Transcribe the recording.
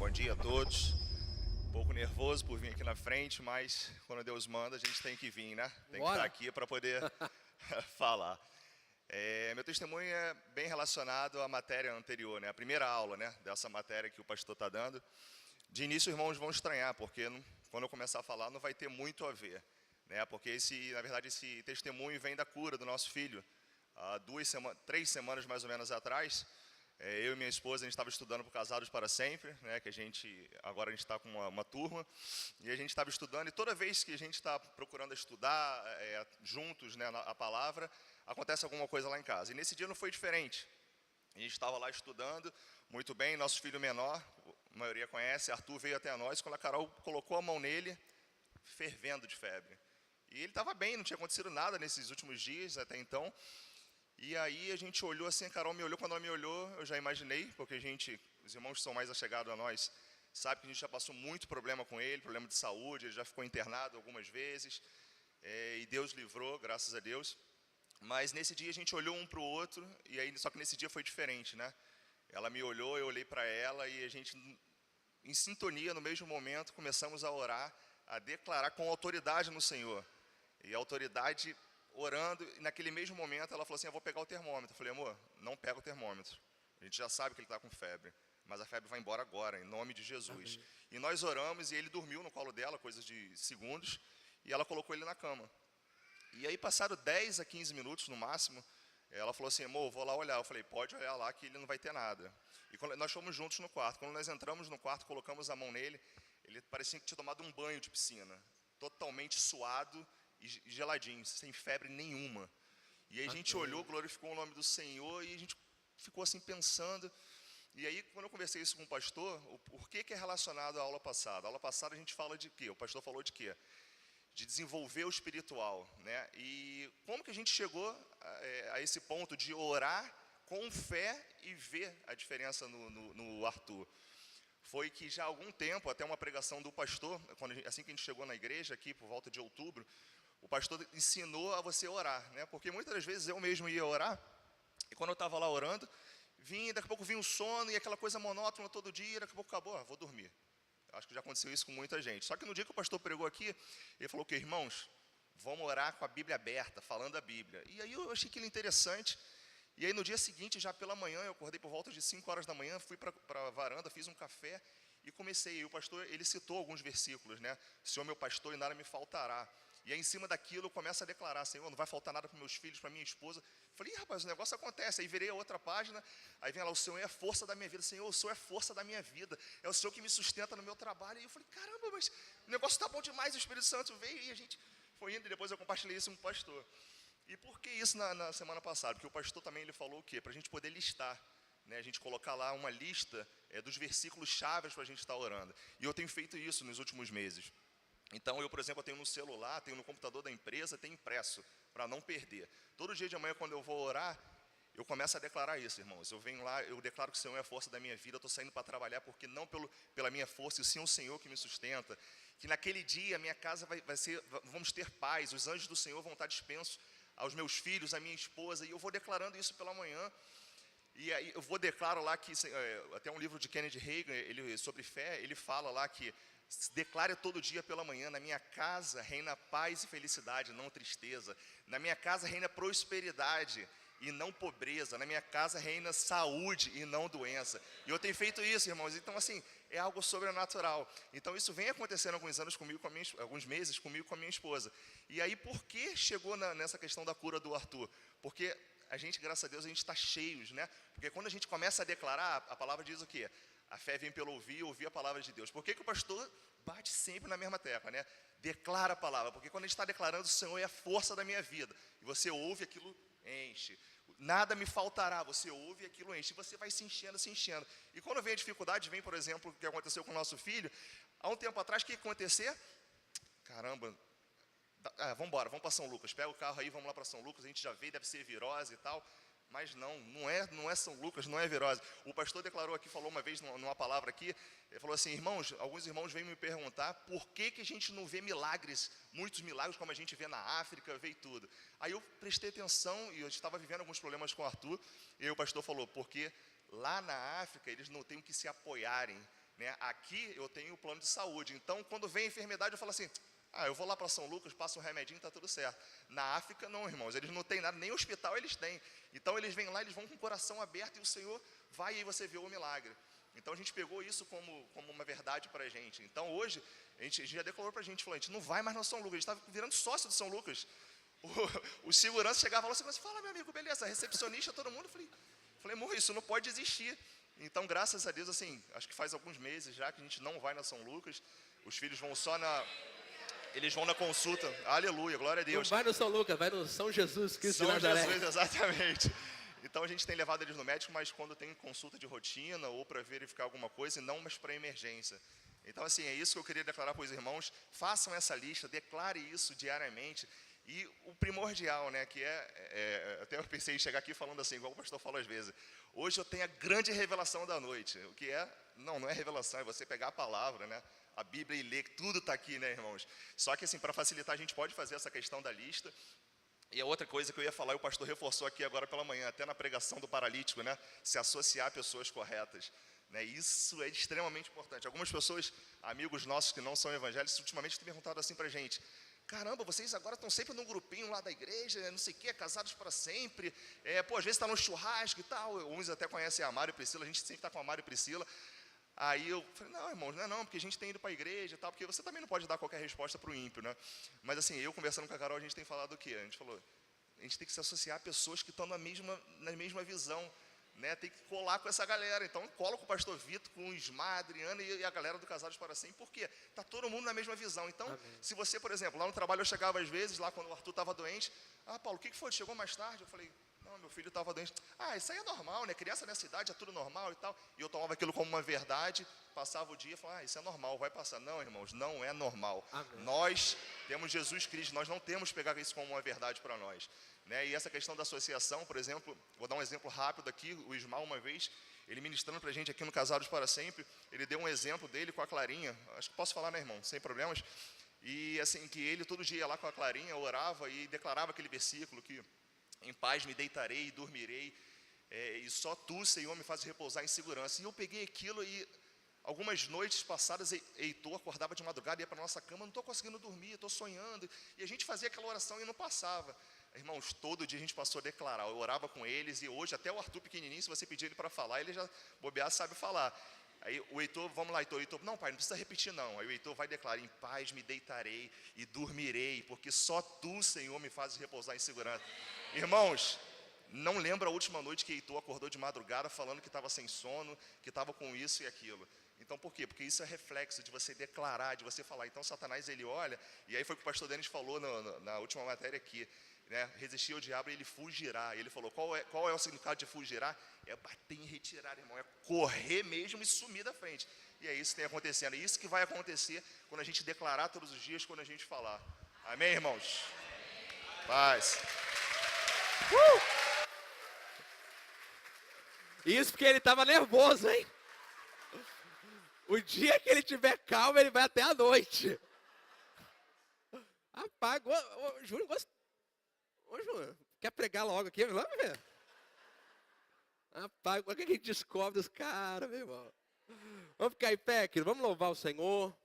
Bom dia a todos. Um pouco nervoso por vir aqui na frente, mas quando Deus manda, a gente tem que vir, né? Tem que estar aqui para poder falar. Meu testemunho é bem relacionado à matéria anterior, né? A primeira aula, né? Dessa matéria que o pastor está dando. De início, os irmãos vão estranhar, porque quando eu começar a falar, não vai ter muito a ver, né? Porque na verdade, esse testemunho vem da cura do nosso filho. Há 3 semanas mais ou menos atrás, eu e minha esposa, a gente estava estudando para o Casados para Sempre, né, que agora a gente está com uma turma, e a gente estava estudando, e toda vez que a gente está procurando estudar juntos, né, a palavra, acontece alguma coisa lá em casa. E nesse dia não foi diferente. A gente estava lá estudando, muito bem, nosso filho menor, a maioria conhece, Arthur veio até nós, quando a Carol colocou a mão nele, fervendo de febre. E ele estava bem, não tinha acontecido nada nesses últimos dias até então. E aí a gente olhou assim, a Carol me olhou, quando ela me olhou, eu já imaginei, porque os irmãos que são mais achegados a nós, sabem que a gente já passou muito problema com ele, problema de saúde, ele já ficou internado algumas vezes, e Deus livrou, graças a Deus. Mas nesse dia a gente olhou um para o outro, e aí, só que nesse dia foi diferente, né? Ela me olhou, eu olhei para ela, e a gente, em sintonia, no mesmo momento, começamos a orar, a declarar com autoridade no Senhor. E a autoridade orando, e naquele mesmo momento ela falou assim, eu vou pegar o termômetro. Eu falei, amor, não pega o termômetro. A gente já sabe que ele está com febre, mas a febre vai embora agora, em nome de Jesus. Amém. E nós oramos, e ele dormiu no colo dela, coisas de segundos, e ela colocou ele na cama. E aí, passaram 10 a 15 minutos, no máximo, ela falou assim, amor, vou lá olhar. Eu falei, pode olhar lá, que ele não vai ter nada. E nós fomos juntos no quarto. Quando nós entramos no quarto, colocamos a mão nele, ele parecia que tinha tomado um banho de piscina, totalmente suado, e geladinho, sem febre nenhuma. E aí a gente olhou, glorificou o nome do Senhor, e a gente ficou assim pensando. E aí, quando eu conversei isso com o pastor, o porquê que é relacionado à aula passada? A aula passada a gente fala de quê? O pastor falou de quê? De desenvolver o espiritual, né? E como que a gente chegou a esse ponto de orar com fé e ver a diferença no Arthur? Foi que já há algum tempo, até uma pregação do pastor, assim que a gente chegou na igreja aqui, por volta de outubro, o pastor ensinou a você orar, né? Porque muitas das vezes eu mesmo ia orar, e quando eu estava lá orando, daqui a pouco vinha o sono, e aquela coisa monótona todo dia, daqui a pouco acabou, vou dormir. Acho que já aconteceu isso com muita gente. Só que no dia que o pastor pregou aqui, ele falou que, irmãos, vamos orar com a Bíblia aberta, falando a Bíblia. E aí eu achei aquilo interessante. E aí no dia seguinte, já pela manhã, eu acordei por volta de 5 horas da manhã, fui para a varanda, fiz um café e comecei. E o pastor, ele citou alguns versículos, né? Senhor meu pastor, e nada me faltará. E aí em cima daquilo eu começo a declarar, Senhor, não vai faltar nada para meus filhos, para minha esposa. Falei, rapaz, o negócio acontece. Aí virei a outra página, aí vem lá, o Senhor é a força da minha vida. Senhor, o Senhor é a força da minha vida. É o Senhor que me sustenta no meu trabalho. E eu falei, caramba, mas o negócio está bom demais. O Espírito Santo veio e a gente foi indo. E depois eu compartilhei isso com o pastor. E por que isso na semana passada? Porque o pastor também ele falou o quê? Para a gente poder listar, né? A gente colocar lá uma lista dos versículos chaves para a gente estar orando. E eu tenho feito isso nos últimos meses. Então, eu, por exemplo, eu tenho no celular, tenho no computador da empresa, tenho impresso, para não perder. Todo dia de manhã, quando eu vou orar, eu começo a declarar isso, irmãos. Eu venho lá, eu declaro que o Senhor é a força da minha vida, eu estou saindo para trabalhar, porque não pela minha força, e sim o Senhor que me sustenta. Que naquele dia, a minha casa vamos ter paz, os anjos do Senhor vão estar dispensos aos meus filhos, à minha esposa, e eu vou declarando isso pela manhã. E aí eu vou declarar lá que, até um livro de Kenneth Hagin, sobre fé, ele fala lá que declare todo dia pela manhã, na minha casa reina paz e felicidade, não tristeza. Na minha casa reina prosperidade e não pobreza. Na minha casa reina saúde e não doença. E eu tenho feito isso, irmãos. Então, assim, é algo sobrenatural. Então, isso vem acontecendo há alguns anos comigo, alguns meses comigo com a minha esposa. E aí, por que chegou nessa questão da cura do Arthur? Porque a gente, graças a Deus, a gente está cheios, né? Porque quando a gente começa a declarar, a palavra diz o quê? A fé vem pelo ouvir a palavra de Deus. Por que o pastor bate sempre na mesma tecla, né? Declara a palavra, porque quando a gente está declarando, o Senhor é a força da minha vida. E você ouve, aquilo enche. Nada me faltará, você ouve e aquilo enche. E você vai se enchendo, se enchendo. E quando vem a dificuldade, vem, por exemplo, o que aconteceu com o nosso filho. Há um tempo atrás, o que ia acontecer? Caramba, vamos embora, vamos para São Lucas. Pega o carro aí, vamos lá para São Lucas. A gente já veio, deve ser virose e tal. Mas não é São Lucas, não é virose. O pastor declarou aqui, falou uma vez numa palavra aqui, ele falou assim, irmãos, alguns irmãos vêm me perguntar por que a gente não vê milagres, muitos milagres como a gente vê na África, vê tudo. Aí eu prestei atenção e eu estava vivendo alguns problemas com o Arthur, e aí o pastor falou, porque lá na África eles não têm o que se apoiarem, né? Aqui eu tenho o plano de saúde, então quando vem a enfermidade eu falo assim, eu vou lá para São Lucas, passo um remedinho, tá tudo certo. Na África não, irmãos, eles não têm nada, nem hospital eles têm. Então eles vêm lá, eles vão com o coração aberto e o Senhor vai e aí você vê o milagre. Então a gente pegou isso como uma verdade para a gente. Então hoje, a gente já declarou para a gente, falou, a gente não vai mais no São Lucas, a gente estava virando sócio do São Lucas. O segurança chegava lá, o segurança fala, meu amigo, beleza, recepcionista, todo mundo, falei, amor, isso não pode existir. Então, graças a Deus, assim, acho que faz alguns meses já que a gente não vai na São Lucas, os filhos vão só eles vão na consulta, aleluia, glória a Deus. Não vai no São Lucas, vai no São Jesus Cristo de Nazaré. Jesus, exatamente. Então a gente tem levado eles no médico, mas quando tem consulta de rotina ou para verificar alguma coisa, e não mais para emergência. Então assim, é isso que eu queria declarar para os irmãos, façam essa lista, declare isso diariamente. E o primordial, né, que até eu pensei em chegar aqui falando assim, igual o pastor falou às vezes, hoje eu tenho a grande revelação da noite, o que não é revelação, é você pegar a palavra, né, a Bíblia e ler, que tudo está aqui, né, irmãos? Só que assim, para facilitar, a gente pode fazer essa questão da lista. E a outra coisa que eu ia falar, e o pastor reforçou aqui agora pela manhã, até na pregação do paralítico, né, se associar a pessoas corretas. Né, isso é extremamente importante. Algumas pessoas, amigos nossos que não são evangélicos, ultimamente têm perguntado assim para a gente, caramba, vocês agora estão sempre num grupinho lá da igreja, não sei o quê, casados para sempre, às vezes está no churrasco e tal, uns até conhecem a Mário e Priscila, a gente sempre está com a Mário e Priscila. Aí eu falei, não, irmãos, não, porque a gente tem ido para a igreja e tal, porque você também não pode dar qualquer resposta para o ímpio, né? Mas assim, eu conversando com a Carol, a gente tem falado o quê? A gente falou, a gente tem que se associar a pessoas que estão na mesma visão, né? Tem que colar com essa galera. Então, cola com o pastor Vitor, com o Ismar, a Adriana e a galera do Casados para Sempre. Por quê? Está todo mundo na mesma visão. Então, se você, por exemplo, lá no trabalho eu chegava às vezes, lá quando o Arthur estava doente, Paulo, o que foi? Chegou mais tarde? Eu falei, não, meu filho estava doente. Isso aí é normal, né? Criança nessa idade é tudo normal e tal. E eu tomava aquilo como uma verdade, passava o dia e falava, isso é normal, vai passar. Não, irmãos, não é normal. Amém. Nós temos Jesus Cristo, nós não temos que pegar isso como uma verdade para nós. Né? E essa questão da associação, por exemplo, vou dar um exemplo rápido aqui, o Ismael uma vez, ele ministrando para a gente aqui no Casados para Sempre, ele deu um exemplo dele com a Clarinha, acho que posso falar, né, irmão, sem problemas, e assim, que ele todo dia ia lá com a Clarinha, orava e declarava aquele versículo que em paz me deitarei e dormirei, e só tu, Senhor, me fazes repousar em segurança. E eu peguei aquilo e algumas noites passadas, Heitor acordava de madrugada, ia para a nossa cama, não estou conseguindo dormir, estou sonhando, e a gente fazia aquela oração e não passava. Irmãos, todo dia a gente passou a declarar, eu orava com eles, e hoje até o Arthur pequenininho, se você pedir ele para falar, ele já bobear, sabe falar. Aí o Heitor, vamos lá, Heitor, não, pai, não precisa repetir não. Aí o Heitor vai declarar, em paz me deitarei e dormirei, porque só tu, Senhor, me fazes repousar em segurança. Irmãos, não lembro a última noite que Heitor acordou de madrugada falando que estava sem sono, que estava com isso e aquilo. Então, por quê? Porque isso é reflexo de você declarar, de você falar. Então, Satanás, ele olha, e aí foi o que o pastor Denis falou na última matéria aqui, né? Resistir ao diabo, ele fugirá. Ele falou, qual é o significado de fugirá? É bater em retirar, irmão, é correr mesmo e sumir da frente. E é isso que tem acontecendo, é isso que vai acontecer quando a gente declarar todos os dias, quando a gente falar. Amém, irmãos? Paz. Isso porque ele estava nervoso, hein? O dia que ele tiver calma, ele vai até a noite. Rapaz, Júnior gostou. Ô, Júnior, quer pregar logo aqui? Vamos ver. Rapaz, como é que a gente descobre os caras, meu irmão? Vamos ficar em pé, querido. Vamos louvar o Senhor.